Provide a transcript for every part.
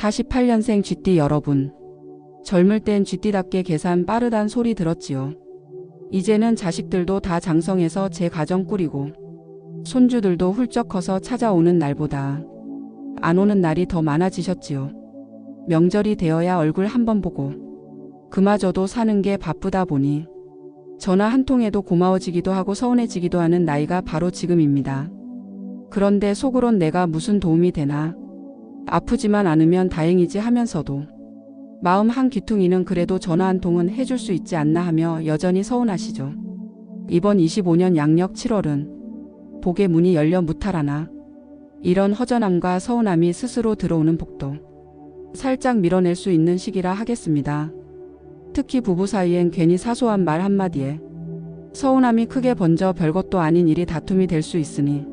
48년생 쥐띠 여러분. 젊을 땐 쥐띠답게 계산 빠르단 소리 들었지요. 이제는 자식들도 다 장성해서 제 가정 꾸리고 손주들도 훌쩍 커서 찾아오는 날보다 안 오는 날이 더 많아지셨지요. 명절이 되어야 얼굴 한번 보고 그마저도 사는 게 바쁘다 보니 전화 한 통에도 고마워지기도 하고 서운해지기도 하는 나이가 바로 지금입니다. 그런데 속으론 내가 무슨 도움이 되나, 아프지만 않으면 다행이지 하면서도 마음 한 귀퉁이는 그래도 전화 한 통은 해줄 수 있지 않나 하며 여전히 서운하시죠. 이번 25년 양력 7월은 복의 문이 열려 무탈하나 이런 허전함과 서운함이 스스로 들어오는 복도 살짝 밀어낼 수 있는 시기라 하겠습니다. 특히 부부 사이엔 괜히 사소한 말 한마디에 서운함이 크게 번져 별것도 아닌 일이 다툼이 될 수 있으니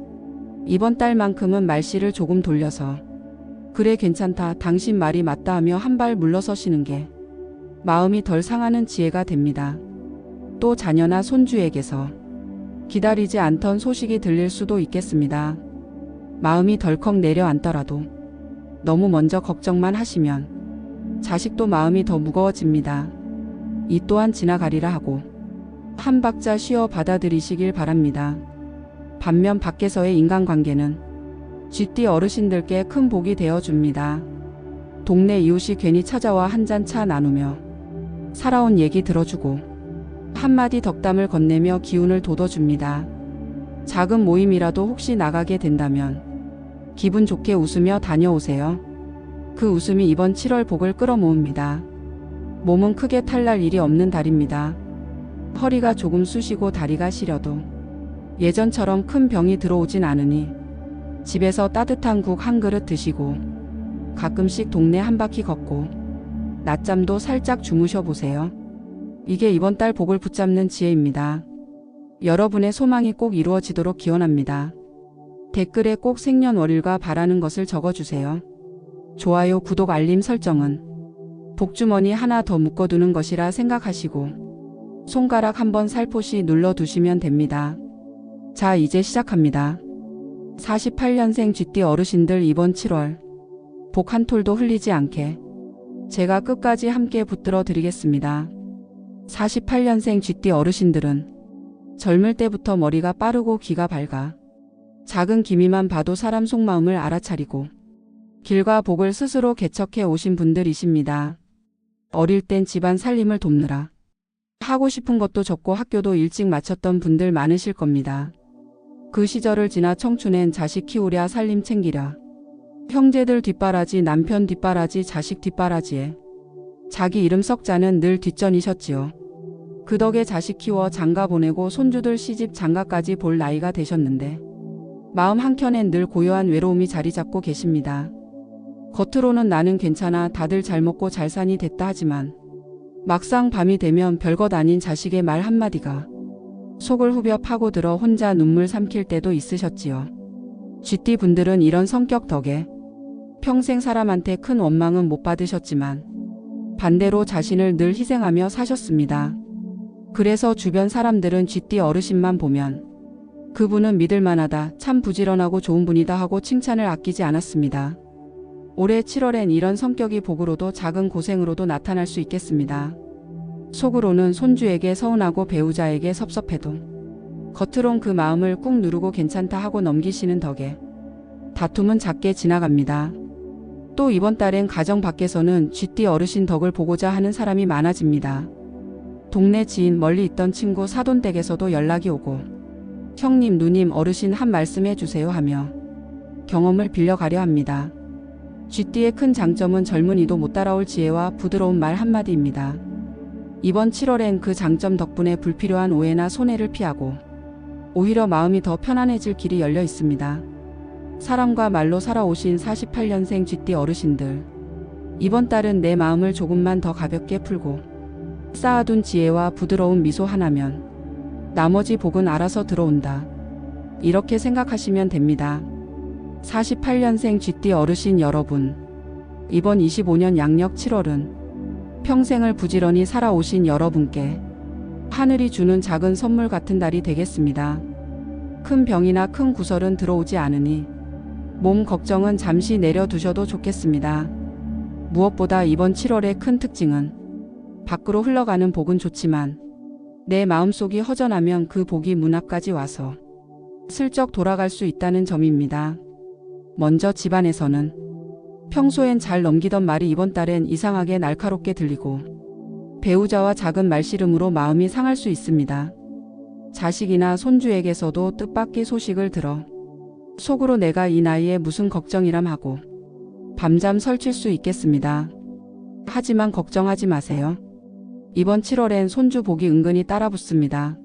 이번 달만큼은 말씨를 조금 돌려서 그래 괜찮다, 당신 말이 맞다 하며 한 발 물러서시는 게 마음이 덜 상하는 지혜가 됩니다. 또 자녀나 손주에게서 기다리지 않던 소식이 들릴 수도 있겠습니다. 마음이 덜컥 내려앉더라도 너무 먼저 걱정만 하시면 자식도 마음이 더 무거워집니다. 이 또한 지나가리라 하고 한 박자 쉬어 받아들이시길 바랍니다. 반면 밖에서의 인간관계는 쥐띠 어르신들께 큰 복이 되어줍니다. 동네 이웃이 괜히 찾아와 한 잔 차 나누며 살아온 얘기 들어주고 한마디 덕담을 건네며 기운을 돋워줍니다. 작은 모임이라도 혹시 나가게 된다면 기분 좋게 웃으며 다녀오세요. 그 웃음이 이번 7월 복을 끌어모읍니다. 몸은 크게 탈날 일이 없는 달입니다. 허리가 조금 쑤시고 다리가 시려도 예전처럼 큰 병이 들어오진 않으니 집에서 따뜻한 국 한 그릇 드시고 가끔씩 동네 한 바퀴 걷고 낮잠도 살짝 주무셔 보세요. 이게 이번 달 복을 붙잡는 지혜입니다. 여러분의 소망이 꼭 이루어지도록 기원합니다. 댓글에 꼭 생년월일과 바라는 것을 적어주세요. 좋아요, 구독, 알림 설정은 복주머니 하나 더 묶어두는 것이라 생각하시고 손가락 한번 살포시 눌러두시면 됩니다. 자, 이제 시작합니다. 48년생 쥐띠 어르신들 이번 7월 복 한 톨도 흘리지 않게 제가 끝까지 함께 붙들어 드리겠습니다. 48년생 쥐띠 어르신들은 젊을 때부터 머리가 빠르고 귀가 밝아 작은 기미만 봐도 사람 속마음을 알아차리고 길과 복을 스스로 개척해 오신 분들이십니다. 어릴 땐 집안 살림을 돕느라 하고 싶은 것도 적고 학교도 일찍 마쳤던 분들 많으실 겁니다. 그 시절을 지나 청춘엔 자식 키우랴 살림 챙기랴 형제들 뒷바라지 남편 뒷바라지 자식 뒷바라지에 자기 이름 썩자는 늘 뒷전이셨지요. 그 덕에 자식 키워 장가 보내고 손주들 시집 장가까지 볼 나이가 되셨는데 마음 한켠엔 늘 고요한 외로움이 자리 잡고 계십니다. 겉으로는 나는 괜찮아 다들 잘 먹고 잘 사니 됐다 하지만 막상 밤이 되면 별것 아닌 자식의 말 한마디가 속을 후벼 파고들어 혼자 눈물 삼킬 때도 있으셨지요. 쥐띠 분들은 이런 성격 덕에 평생 사람한테 큰 원망은 못 받으셨지만 반대로 자신을 늘 희생하며 사셨습니다. 그래서 주변 사람들은 쥐띠 어르신만 보면 그분은 믿을만하다, 참 부지런하고 좋은 분이다 하고 칭찬을 아끼지 않았습니다. 올해 7월엔 이런 성격이 복으로도 작은 고생으로도 나타날 수 있겠습니다. 속으로는 손주에게 서운하고 배우자에게 섭섭해도 겉으론 그 마음을 꾹 누르고 괜찮다 하고 넘기시는 덕에 다툼은 작게 지나갑니다. 또 이번 달엔 가정 밖에서는 쥐띠 어르신 덕을 보고자 하는 사람이 많아집니다. 동네 지인, 멀리 있던 친구, 사돈댁에서도 연락이 오고 형님, 누님, 어르신 한 말씀 해주세요 하며 경험을 빌려가려 합니다. 쥐띠의 큰 장점은 젊은이도 못 따라올 지혜와 부드러운 말 한마디입니다. 이번 7월엔 그 장점 덕분에 불필요한 오해나 손해를 피하고 오히려 마음이 더 편안해질 길이 열려 있습니다. 사람과 말로 살아오신 48년생 쥐띠 어르신들, 이번 달은 내 마음을 조금만 더 가볍게 풀고 쌓아둔 지혜와 부드러운 미소 하나면 나머지 복은 알아서 들어온다, 이렇게 생각하시면 됩니다. 48년생 쥐띠 어르신 여러분, 이번 25년 양력 7월은 평생을 부지런히 살아오신 여러분께 하늘이 주는 작은 선물 같은 달이 되겠습니다. 큰 병이나 큰 구설은 들어오지 않으니 몸 걱정은 잠시 내려두셔도 좋겠습니다. 무엇보다 이번 7월의 큰 특징은 밖으로 흘러가는 복은 좋지만 내 마음속이 허전하면 그 복이 문 앞까지 와서 슬쩍 돌아갈 수 있다는 점입니다. 먼저 집안에서는 평소엔 잘 넘기던 말이 이번 달엔 이상하게 날카롭게 들리고 배우자와 작은 말씨름으로 마음이 상할 수 있습니다. 자식이나 손주에게서도 뜻밖의 소식을 들어 속으로 내가 이 나이에 무슨 걱정이람 하고 밤잠 설칠 수 있겠습니다. 하지만 걱정하지 마세요. 이번 7월엔 손주 복이 은근히 따라붙습니다.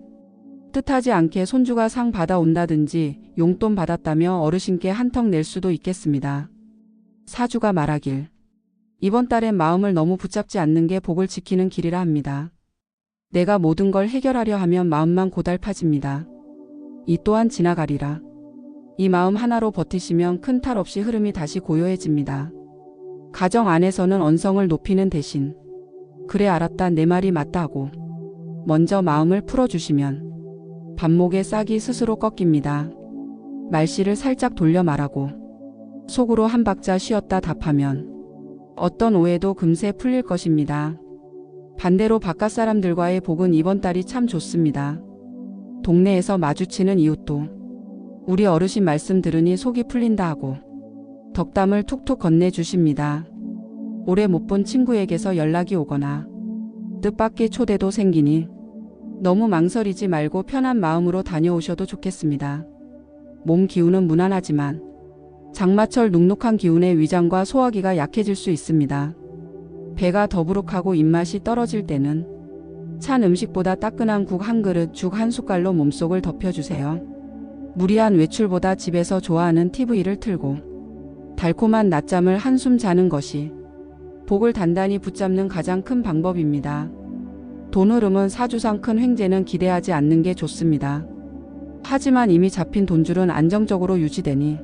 뜻하지 않게 손주가 상 받아온다든지 용돈 받았다며 어르신께 한턱 낼 수도 있겠습니다. 사주가 말하길 이번 달엔 마음을 너무 붙잡지 않는 게 복을 지키는 길이라 합니다. 내가 모든 걸 해결하려 하면 마음만 고달파집니다. 이 또한 지나가리라. 이 마음 하나로 버티시면 큰 탈 없이 흐름이 다시 고요해집니다. 가정 안에서는 언성을 높이는 대신 그래 알았다 내 말이 맞다 하고 먼저 마음을 풀어주시면 반목의 싹이 스스로 꺾입니다. 말씨를 살짝 돌려 말하고 속으로 한 박자 쉬었다 답하면 어떤 오해도 금세 풀릴 것입니다. 반대로 바깥 사람들과의 복은 이번 달이 참 좋습니다. 동네에서 마주치는 이웃도 우리 어르신 말씀 들으니 속이 풀린다 하고 덕담을 툭툭 건네주십니다. 오래 못 본 친구에게서 연락이 오거나 뜻밖의 초대도 생기니 너무 망설이지 말고 편한 마음으로 다녀오셔도 좋겠습니다. 몸 기운은 무난하지만 장마철 눅눅한 기운에 위장과 소화기가 약해질 수 있습니다. 배가 더부룩하고 입맛이 떨어질 때는 찬 음식보다 따끈한 국 한 그릇, 죽 한 숟갈로 몸속을 덮여주세요. 무리한 외출보다 집에서 좋아하는 TV를 틀고 달콤한 낮잠을 한숨 자는 것이 복을 단단히 붙잡는 가장 큰 방법입니다. 돈 흐름은 사주상 큰 횡재는 기대하지 않는 게 좋습니다. 하지만 이미 잡힌 돈줄은 안정적으로 유지되니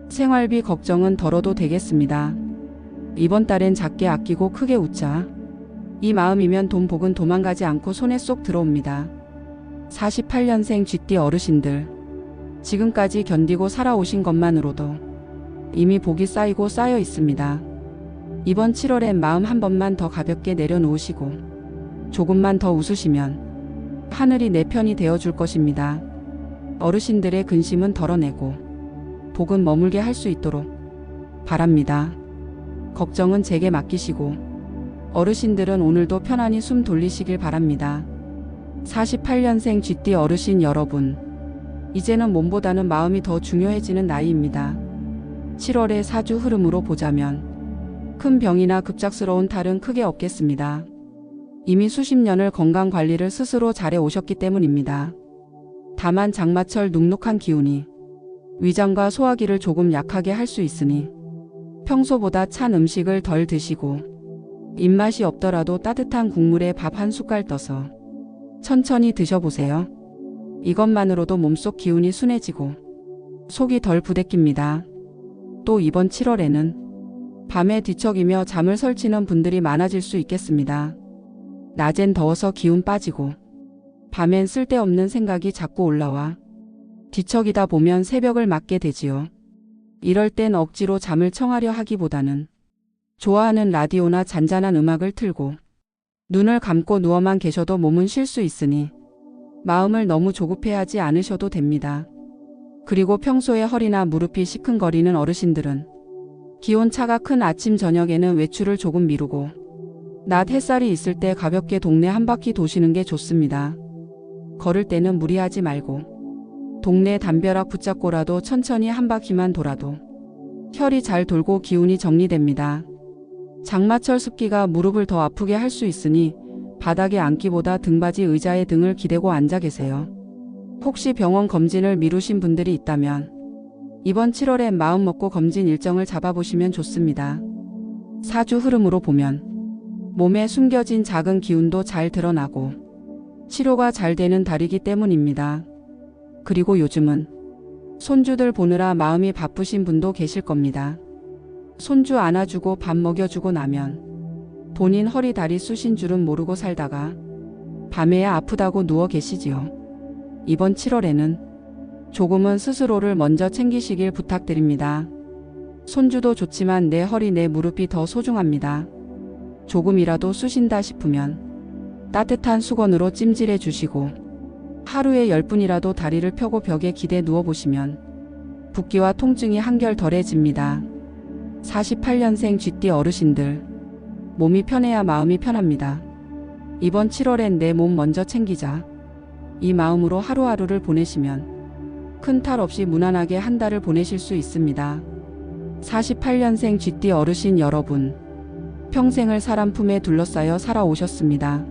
생활비 걱정은 덜어도 되겠습니다. 이번 달엔 작게 아끼고 크게 웃자. 이 마음이면 돈 복은 도망가지 않고 손에 쏙 들어옵니다. 48년생 쥐띠 어르신들, 지금까지 견디고 살아오신 것만으로도 이미 복이 쌓이고 쌓여 있습니다. 이번 7월엔 마음 한 번만 더 가볍게 내려놓으시고 조금만 더 웃으시면 하늘이 내 편이 되어줄 것입니다. 어르신들의 근심은 덜어내고 복은 머물게 할 수 있도록 바랍니다. 걱정은 제게 맡기시고 어르신들은 오늘도 편안히 숨 돌리시길 바랍니다. 48년생 쥐띠 어르신 여러분, 이제는 몸보다는 마음이 더 중요해지는 나이입니다. 7월의 사주 흐름으로 보자면 큰 병이나 급작스러운 탈은 크게 없겠습니다. 이미 수십 년을 건강관리를 스스로 잘해 오셨기 때문입니다. 다만 장마철 눅눅한 기운이 위장과 소화기를 조금 약하게 할 수 있으니 평소보다 찬 음식을 덜 드시고 입맛이 없더라도 따뜻한 국물에 밥 한 숟갈 떠서 천천히 드셔보세요. 이것만으로도 몸속 기운이 순해지고 속이 덜 부대낍니다. 또 이번 7월에는 밤에 뒤척이며 잠을 설치는 분들이 많아질 수 있겠습니다. 낮엔 더워서 기운 빠지고 밤엔 쓸데없는 생각이 자꾸 올라와 뒤척이다 보면 새벽을 맞게 되지요. 이럴 땐 억지로 잠을 청하려 하기보다는 좋아하는 라디오나 잔잔한 음악을 틀고 눈을 감고 누워만 계셔도 몸은 쉴 수 있으니 마음을 너무 조급해하지 않으셔도 됩니다. 그리고 평소에 허리나 무릎이 시큰거리는 어르신들은 기온차가 큰 아침 저녁에는 외출을 조금 미루고 낮 햇살이 있을 때 가볍게 동네 한 바퀴 도시는 게 좋습니다. 걸을 때는 무리하지 말고 동네 담벼락 붙잡고라도 천천히 한 바퀴만 돌아도 혈이 잘 돌고 기운이 정리됩니다. 장마철 습기가 무릎을 더 아프게 할 수 있으니 바닥에 앉기보다 등받이 의자에 등을 기대고 앉아 계세요. 혹시 병원 검진을 미루신 분들이 있다면 이번 7월에 마음 먹고 검진 일정을 잡아보시면 좋습니다. 사주 흐름으로 보면 몸에 숨겨진 작은 기운도 잘 드러나고 치료가 잘 되는 달이기 때문입니다. 그리고 요즘은 손주들 보느라 마음이 바쁘신 분도 계실 겁니다. 손주 안아주고 밥 먹여주고 나면 본인 허리 다리 쑤신 줄은 모르고 살다가 밤에야 아프다고 누워 계시지요. 이번 7월에는 조금은 스스로를 먼저 챙기시길 부탁드립니다. 손주도 좋지만 내 허리 내 무릎이 더 소중합니다. 조금이라도 쑤신다 싶으면 따뜻한 수건으로 찜질해 주시고 하루에 10분이라도 다리를 펴고 벽에 기대 누워보시면 붓기와 통증이 한결 덜해집니다. 48년생 쥐띠 어르신들, 몸이 편해야 마음이 편합니다. 이번 7월엔 내 몸 먼저 챙기자. 이 마음으로 하루하루를 보내시면 큰 탈 없이 무난하게 한 달을 보내실 수 있습니다. 48년생 쥐띠 어르신 여러분, 평생을 사람 품에 둘러싸여 살아오셨습니다.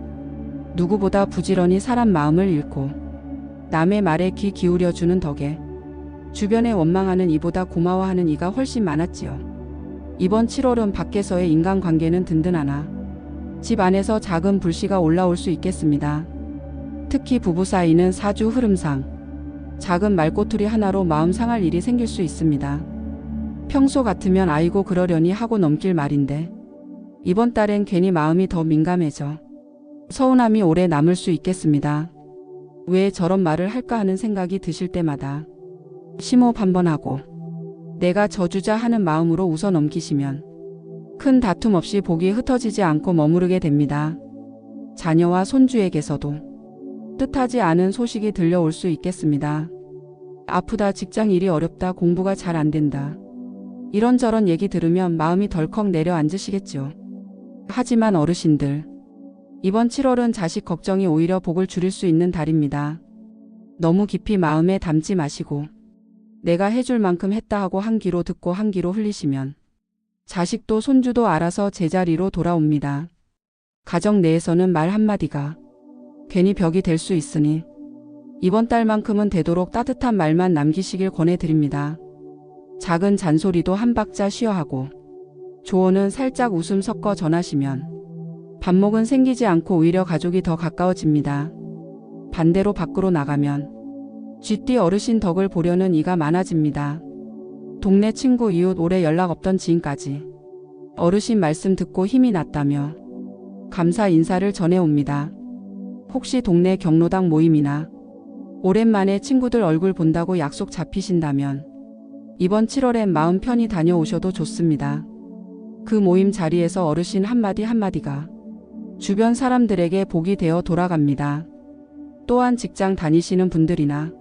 누구보다 부지런히 사람 마음을 읽고 남의 말에 귀 기울여주는 덕에 주변에 원망하는 이보다 고마워하는 이가 훨씬 많았지요. 이번 7월은 밖에서의 인간관계는 든든하나 집 안에서 작은 불씨가 올라올 수 있겠습니다. 특히 부부 사이는 사주 흐름상 작은 말꼬투리 하나로 마음 상할 일이 생길 수 있습니다. 평소 같으면 아이고 그러려니 하고 넘길 말인데 이번 달엔 괜히 마음이 더 민감해져 서운함이 오래 남을 수 있겠습니다. 왜 저런 말을 할까 하는 생각이 드실 때마다 심호흡 한번 하고 내가 저주자 하는 마음으로 웃어 넘기시면 큰 다툼 없이 복이 흩어지지 않고 머무르게 됩니다. 자녀와 손주에게서도 뜻하지 않은 소식이 들려올 수 있겠습니다. 아프다, 직장 일이 어렵다, 공부가 잘 안 된다. 이런저런 얘기 들으면 마음이 덜컥 내려앉으시겠죠. 하지만 어르신들, 이번 7월은 자식 걱정이 오히려 복을 줄일 수 있는 달입니다. 너무 깊이 마음에 담지 마시고 내가 해줄 만큼 했다 하고 한 귀로 듣고 한 귀로 흘리시면 자식도 손주도 알아서 제자리로 돌아옵니다. 가정 내에서는 말 한마디가 괜히 벽이 될 수 있으니 이번 달만큼은 되도록 따뜻한 말만 남기시길 권해드립니다. 작은 잔소리도 한 박자 쉬어하고 조언은 살짝 웃음 섞어 전하시면 반목은 생기지 않고 오히려 가족이 더 가까워집니다. 반대로 밖으로 나가면 쥐띠 어르신 덕을 보려는 이가 많아집니다. 동네 친구, 이웃, 오래 연락 없던 지인까지 어르신 말씀 듣고 힘이 났다며 감사 인사를 전해옵니다. 혹시 동네 경로당 모임이나 오랜만에 친구들 얼굴 본다고 약속 잡히신다면 이번 7월엔 마음 편히 다녀오셔도 좋습니다. 그 모임 자리에서 어르신 한마디 한마디가 주변 사람들에게 복이 되어 돌아갑니다. 또한 직장 다니시는 분들이나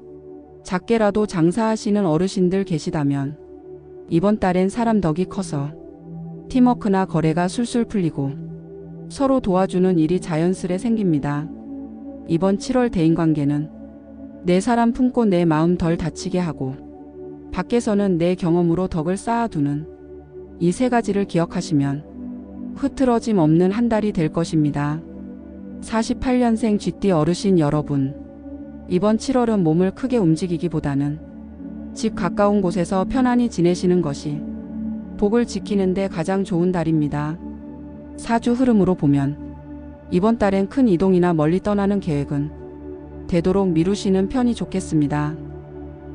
작게라도 장사하시는 어르신들 계시다면 이번 달엔 사람 덕이 커서 팀워크나 거래가 술술 풀리고 서로 도와주는 일이 자연스레 생깁니다. 이번 7월 대인관계는 내 사람 품고 내 마음 덜 다치게 하고 밖에서는 내 경험으로 덕을 쌓아두는 이 세 가지를 기억하시면 흐트러짐 없는 한 달이 될 것입니다. 48년생 쥐띠 어르신 여러분, 이번 7월은 몸을 크게 움직이기보다는 집 가까운 곳에서 편안히 지내시는 것이 복을 지키는 데 가장 좋은 달입니다. 사주 흐름으로 보면 이번 달엔 큰 이동이나 멀리 떠나는 계획은 되도록 미루시는 편이 좋겠습니다.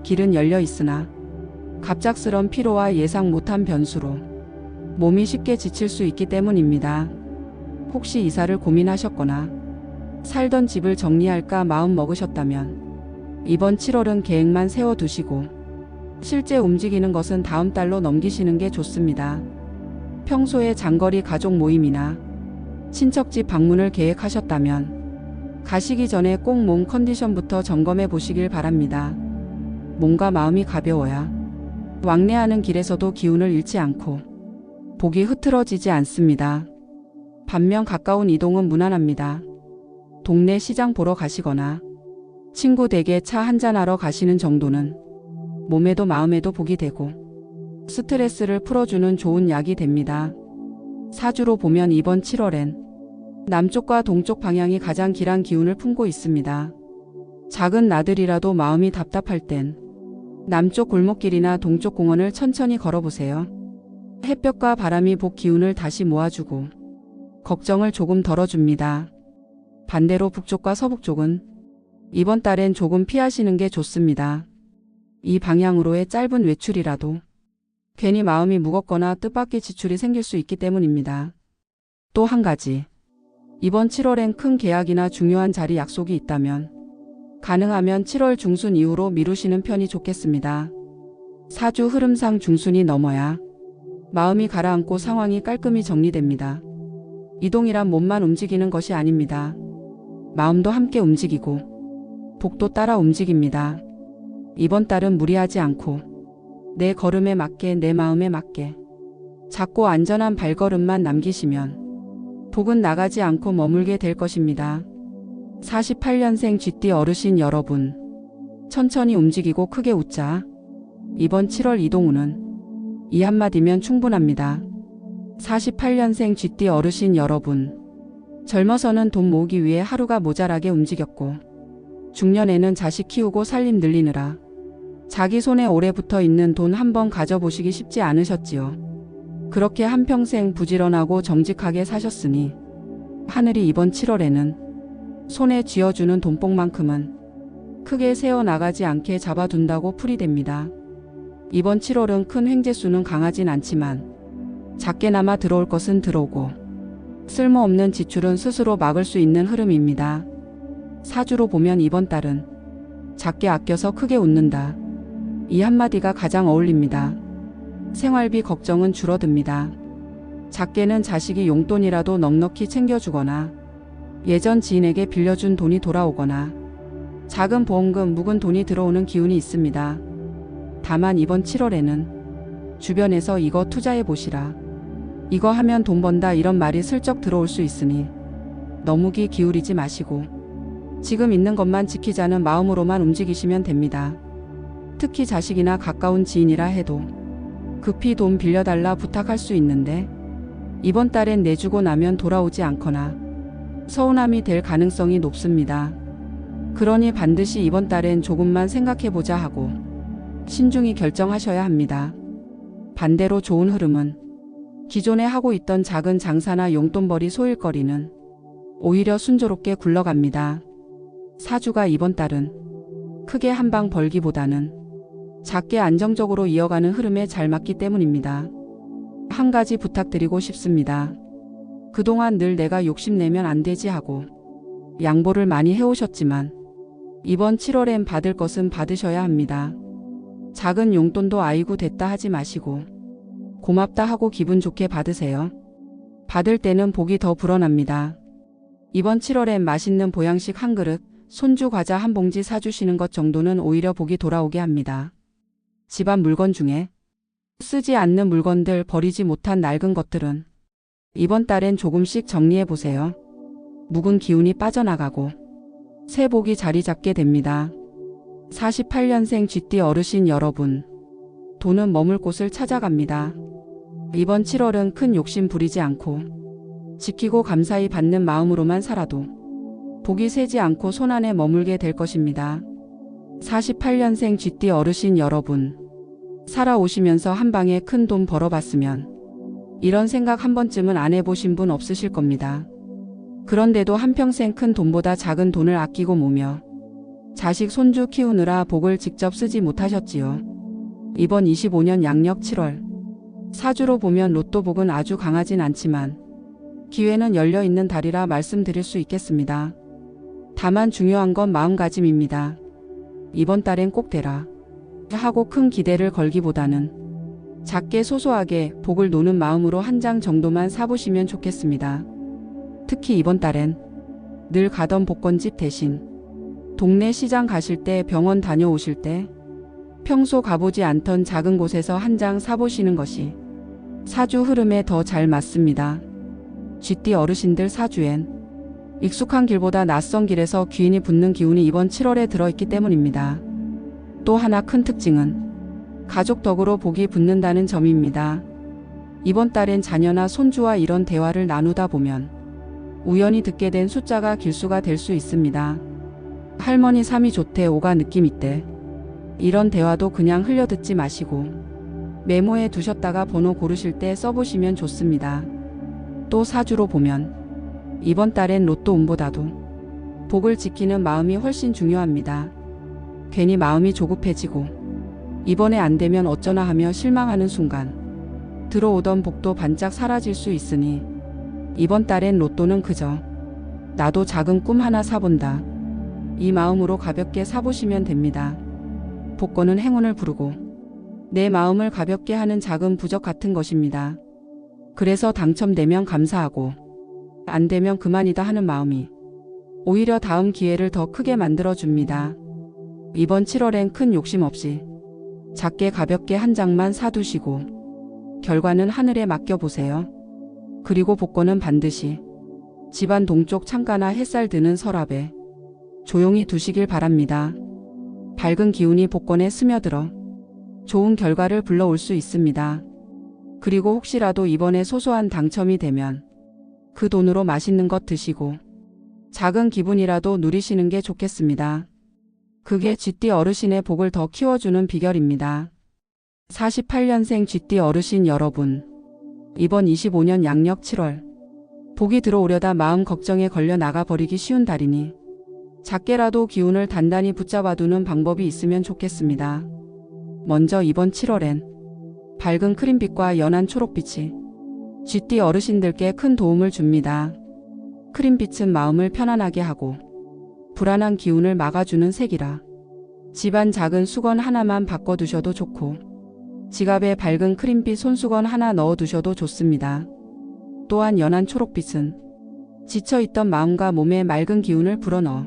길은 열려 있으나 갑작스런 피로와 예상 못한 변수로 몸이 쉽게 지칠 수 있기 때문입니다. 혹시 이사를 고민하셨거나 살던 집을 정리할까 마음 먹으셨다면 이번 7월은 계획만 세워두시고 실제 움직이는 것은 다음 달로 넘기시는 게 좋습니다. 평소에 장거리 가족 모임이나 친척집 방문을 계획하셨다면 가시기 전에 꼭 몸 컨디션부터 점검해 보시길 바랍니다. 몸과 마음이 가벼워야 왕래하는 길에서도 기운을 잃지 않고 복이 흐트러지지 않습니다. 반면 가까운 이동은 무난합니다. 동네 시장 보러 가시거나 친구 댁에 차 한잔하러 가시는 정도는 몸에도 마음에도 복이 되고 스트레스를 풀어주는 좋은 약이 됩니다. 사주로 보면 이번 7월엔 남쪽과 동쪽 방향이 가장 길한 기운을 품고 있습니다. 작은 나들이라도 마음이 답답할 땐 남쪽 골목길이나 동쪽 공원을 천천히 걸어보세요. 햇볕과 바람이 복 기운을 다시 모아주고 걱정을 조금 덜어줍니다. 반대로 북쪽과 서북 쪽은 이번 달엔 조금 피하시는 게 좋습니다. 이 방향으로의 짧은 외출이라도 괜히 마음이 무겁거나 뜻밖의 지출이 생길 수 있기 때문입니다. 또 한 가지, 이번 7월엔 큰 계약이나 중요한 자리 약속이 있다면 가능하면 7월 중순 이후로 미루시는 편이 좋겠습니다. 사주 흐름상 중순이 넘어야 마음이 가라앉고 상황이 깔끔히 정리됩니다. 이동이란 몸만 움직이는 것이 아닙니다. 마음도 함께 움직이고 복도 따라 움직입니다. 이번 달은 무리하지 않고 내 걸음에 맞게 내 마음에 맞게 작고 안전한 발걸음만 남기시면 복은 나가지 않고 머물게 될 것입니다. 48년생 쥐띠 어르신 여러분, 천천히 움직이고 크게 웃자. 이번 7월 이동운은 이 한마디면 충분합니다. 48년생 쥐띠 어르신 여러분, 젊어서는 돈 모으기 위해 하루가 모자라게 움직였고 중년에는 자식 키우고 살림 늘리느라 자기 손에 오래 붙어 있는 돈 한번 가져보시기 쉽지 않으셨지요. 그렇게 한평생 부지런하고 정직하게 사셨으니 하늘이 이번 7월에는 손에 쥐어주는 돈복만큼은 크게 새어나가지 않게 잡아둔다고 풀이됩니다. 이번 7월은 큰 횡재수는 강하진 않지만 작게나마 들어올 것은 들어오고 쓸모없는 지출은 스스로 막을 수 있는 흐름입니다. 사주로 보면 이번 달은 작게 아껴서 크게 웃는다. 이 한마디가 가장 어울립니다. 생활비 걱정은 줄어듭니다. 작게는 자식이 용돈이라도 넉넉히 챙겨주거나 예전 지인에게 빌려준 돈이 돌아오거나 작은 보험금 묵은 돈이 들어오는 기운이 있습니다. 다만 이번 7월에는 주변에서 이거 투자해 보시라, 이거 하면 돈 번다 이런 말이 슬쩍 들어올 수 있으니 너무 귀 기울이지 마시고 지금 있는 것만 지키자는 마음으로만 움직이시면 됩니다. 특히 자식이나 가까운 지인이라 해도 급히 돈 빌려달라 부탁할 수 있는데 이번 달엔 내주고 나면 돌아오지 않거나 서운함이 될 가능성이 높습니다. 그러니 반드시 이번 달엔 조금만 생각해보자 하고 신중히 결정하셔야 합니다. 반대로 좋은 흐름은 기존에 하고 있던 작은 장사나 용돈벌이 소일거리는 오히려 순조롭게 굴러갑니다. 사주가 이번 달은 크게 한 방 벌기보다는 작게 안정적으로 이어가는 흐름에 잘 맞기 때문입니다. 한 가지 부탁드리고 싶습니다. 그동안 늘 내가 욕심내면 안 되지 하고 양보를 많이 해오셨지만 이번 7월엔 받을 것은 받으셔야 합니다. 작은 용돈도 아이고 됐다 하지 마시고 고맙다 하고 기분 좋게 받으세요. 받을 때는 복이 더 불어납니다. 이번 7월엔 맛있는 보양식 한 그릇, 손주 과자 한 봉지 사주시는 것 정도는 오히려 복이 돌아오게 합니다. 집안 물건 중에 쓰지 않는 물건들, 버리지 못한 낡은 것들은 이번 달엔 조금씩 정리해 보세요. 묵은 기운이 빠져나가고 새 복이 자리 잡게 됩니다. 48년생 쥐띠 어르신 여러분, 돈은 머물 곳을 찾아갑니다. 이번 7월은 큰 욕심 부리지 않고 지키고 감사히 받는 마음으로만 살아도 복이 새지 않고 손안에 머물게 될 것입니다. 48년생 쥐띠 어르신 여러분, 살아오시면서 한 방에 큰 돈 벌어봤으면 이런 생각 한 번쯤은 안 해보신 분 없으실 겁니다. 그런데도 한평생 큰 돈보다 작은 돈을 아끼고 모며 자식 손주 키우느라 복을 직접 쓰지 못하셨지요. 이번 25년 양력 7월 사주로 보면 로또 복은 아주 강하진 않지만 기회는 열려있는 달이라 말씀드릴 수 있겠습니다. 다만 중요한 건 마음가짐입니다. 이번 달엔 꼭 되라 하고 큰 기대를 걸기보다는 작게 소소하게 복을 노는 마음으로 한 장 정도만 사보시면 좋겠습니다. 특히 이번 달엔 늘 가던 복권집 대신 동네 시장 가실 때, 병원 다녀오실 때 평소 가보지 않던 작은 곳에서 한 장 사보시는 것이 사주 흐름에 더 잘 맞습니다. 쥐띠 어르신들 사주엔 익숙한 길보다 낯선 길에서 귀인이 붙는 기운이 이번 7월에 들어있기 때문입니다. 또 하나 큰 특징은 가족 덕으로 복이 붙는다는 점입니다. 이번 달엔 자녀나 손주와 이런 대화를 나누다 보면 우연히 듣게 된 숫자가 길수가 될 수 있습니다. 할머니 3이 좋대, 5가 느낌 있대. 이런 대화도 그냥 흘려듣지 마시고 메모해 두셨다가 번호 고르실 때 써보시면 좋습니다. 또 사주로 보면 이번 달엔 로또 운보다도 복을 지키는 마음이 훨씬 중요합니다. 괜히 마음이 조급해지고 이번에 안 되면 어쩌나 하며 실망하는 순간 들어오던 복도 반짝 사라질 수 있으니 이번 달엔 로또는 그저 나도 작은 꿈 하나 사본다, 이 마음으로 가볍게 사보시면 됩니다. 복권은 행운을 부르고 내 마음을 가볍게 하는 작은 부적 같은 것입니다. 그래서 당첨되면 감사하고 안 되면 그만이다 하는 마음이 오히려 다음 기회를 더 크게 만들어줍니다. 이번 7월엔 큰 욕심 없이 작게 가볍게 한 장만 사두시고 결과는 하늘에 맡겨보세요. 그리고 복권은 반드시 집안 동쪽 창가나 햇살 드는 서랍에 조용히 두시길 바랍니다. 밝은 기운이 복권에 스며들어 좋은 결과를 불러올 수 있습니다. 그리고 혹시라도 이번에 소소한 당첨이 되면 그 돈으로 맛있는 것 드시고 작은 기분이라도 누리시는 게 좋겠습니다. 그게 쥐띠 어르신의 복을 더 키워주는 비결입니다. 48년생 쥐띠 어르신 여러분, 이번 25년 양력 7월 복이 들어오려다 마음 걱정에 걸려 나가버리기 쉬운 달이니 작게라도 기운을 단단히 붙잡아두는 방법이 있으면 좋겠습니다. 먼저 이번 7월엔 밝은 크림빛과 연한 초록빛이 쥐띠 어르신들께 큰 도움을 줍니다. 크림빛은 마음을 편안하게 하고 불안한 기운을 막아주는 색이라 집안 작은 수건 하나만 바꿔두셔도 좋고 지갑에 밝은 크림빛 손수건 하나 넣어두셔도 좋습니다. 또한 연한 초록빛은 지쳐있던 마음과 몸에 맑은 기운을 불어넣어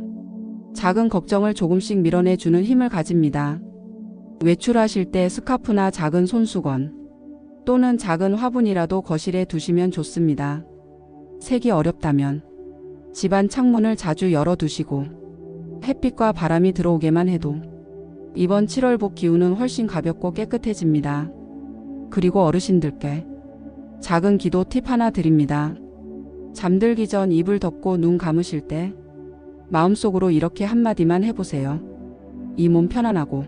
작은 걱정을 조금씩 밀어내주는 힘을 가집니다. 외출하실 때 스카프나 작은 손수건 또는 작은 화분이라도 거실에 두시면 좋습니다. 색이 어렵다면 집안 창문을 자주 열어두시고 햇빛과 바람이 들어오게만 해도 이번 7월 복 기운은 훨씬 가볍고 깨끗해집니다. 그리고 어르신들께 작은 기도 팁 하나 드립니다. 잠들기 전 이불 덮고 눈 감으실 때 마음속으로 이렇게 한마디만 해보세요. 이 몸 편안하고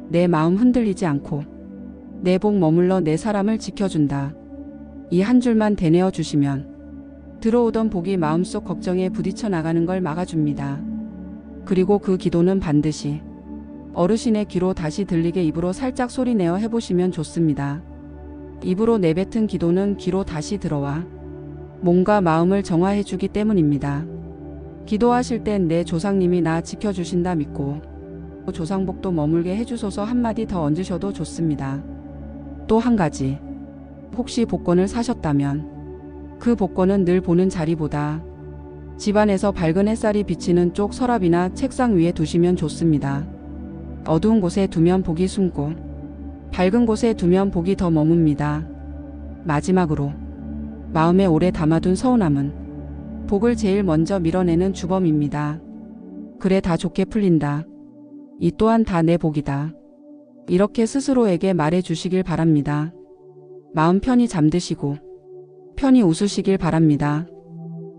내 마음 흔들리지 않고 내 복 머물러 내 사람을 지켜준다. 이 한 줄만 되뇌어 주시면 들어오던 복이 마음속 걱정에 부딪혀 나가는 걸 막아줍니다. 그리고 그 기도는 반드시 어르신의 귀로 다시 들리게 입으로 살짝 소리내어 해보시면 좋습니다. 입으로 내뱉은 기도는 귀로 다시 들어와 몸과 마음을 정화해주기 때문입니다. 기도하실 땐 내 조상님이 나 지켜주신다 믿고 조상복도 머물게 해주소서 한마디 더 얹으셔도 좋습니다. 또 한 가지, 혹시 복권을 사셨다면 그 복권은 늘 보는 자리보다 집안에서 밝은 햇살이 비치는 쪽 서랍이나 책상 위에 두시면 좋습니다. 어두운 곳에 두면 복이 숨고 밝은 곳에 두면 복이 더 머뭅니다. 마지막으로 마음에 오래 담아둔 서운함은 복을 제일 먼저 밀어내는 주범입니다. 그래 다 좋게 풀린다. 이 또한 다 내 복이다. 이렇게 스스로에게 말해 주시길 바랍니다. 마음 편히 잠드시고 편히 웃으시길 바랍니다.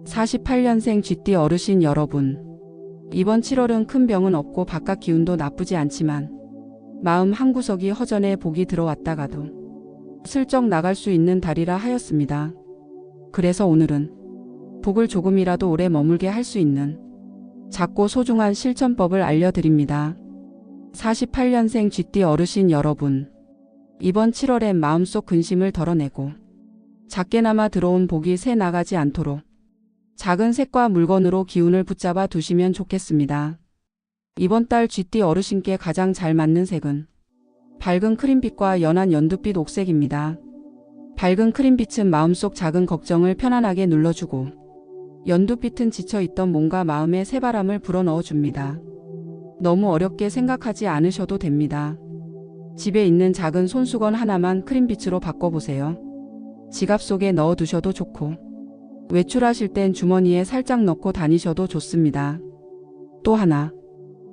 48년생 쥐띠 어르신 여러분, 이번 7월은 큰 병은 없고 바깥 기운도 나쁘지 않지만 마음 한구석이 허전해 복이 들어왔다가도 슬쩍 나갈 수 있는 달이라 하였습니다. 그래서 오늘은 복을 조금이라도 오래 머물게 할 수 있는 작고 소중한 실천법을 알려드립니다. 48년생 쥐띠 어르신 여러분, 이번 7월엔 마음속 근심을 덜어내고 작게나마 들어온 복이 새 나가지 않도록 작은 색과 물건으로 기운을 붙잡아 두시면 좋겠습니다. 이번 달 쥐띠 어르신께 가장 잘 맞는 색은 밝은 크림빛과 연한 연두빛 옥색입니다. 밝은 크림빛은 마음속 작은 걱정을 편안하게 눌러주고 연두빛은 지쳐있던 몸과 마음에 새바람을 불어넣어줍니다. 너무 어렵게 생각하지 않으셔도 됩니다. 집에 있는 작은 손수건 하나만 크림빛으로 바꿔보세요. 지갑 속에 넣어두셔도 좋고 외출하실 땐 주머니에 살짝 넣고 다니셔도 좋습니다. 또 하나,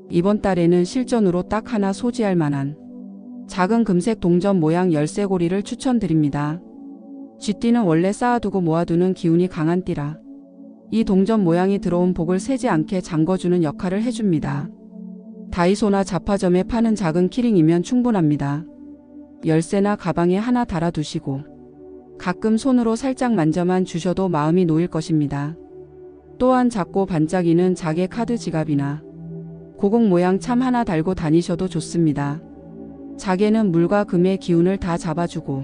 이번 달에는 실전으로 딱 하나 소지할 만한 작은 금색 동전 모양 열쇠고리를 추천드립니다. 쥐띠는 원래 쌓아두고 모아두는 기운이 강한 띠라 이 동전 모양이 들어온 복을 새지 않게 잠궈주는 역할을 해줍니다. 다이소나 잡화점에 파는 작은 키링이면 충분합니다. 열쇠나 가방에 하나 달아두시고 가끔 손으로 살짝 만져만 주셔도 마음이 놓일 것입니다. 또한 작고 반짝이는 자개 카드 지갑이나 고공 모양 참 하나 달고 다니셔도 좋습니다. 자개는 물과 금의 기운을 다 잡아주고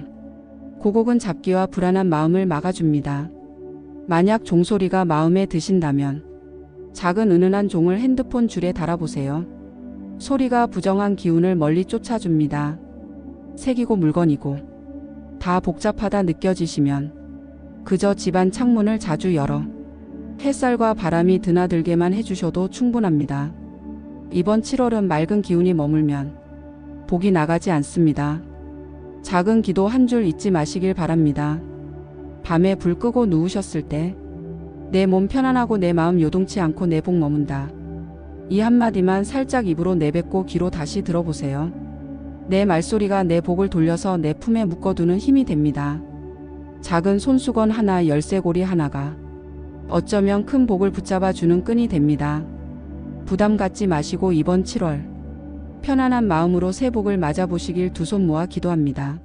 고곡은 잡기와 불안한 마음을 막아줍니다. 만약 종소리가 마음에 드신다면 작은 은은한 종을 핸드폰 줄에 달아보세요. 소리가 부정한 기운을 멀리 쫓아줍니다. 색이고 물건이고 다 복잡하다 느껴지시면 그저 집안 창문을 자주 열어 햇살과 바람이 드나들게만 해주셔도 충분합니다. 이번 7월은 맑은 기운이 머물면 복이 나가지 않습니다. 작은 기도 한 줄 잊지 마시길 바랍니다. 밤에 불 끄고 누우셨을 때 내 몸 편안하고 내 마음 요동치 않고 내 복 머문다. 이 한마디만 살짝 입으로 내뱉고 귀로 다시 들어보세요. 내 말소리가 내 복을 돌려서 내 품에 묶어두는 힘이 됩니다. 작은 손수건 하나, 열쇠고리 하나가 어쩌면 큰 복을 붙잡아 주는 끈이 됩니다. 부담 갖지 마시고 이번 7월 편안한 마음으로 새 복을 맞아보시길 두 손 모아 기도합니다.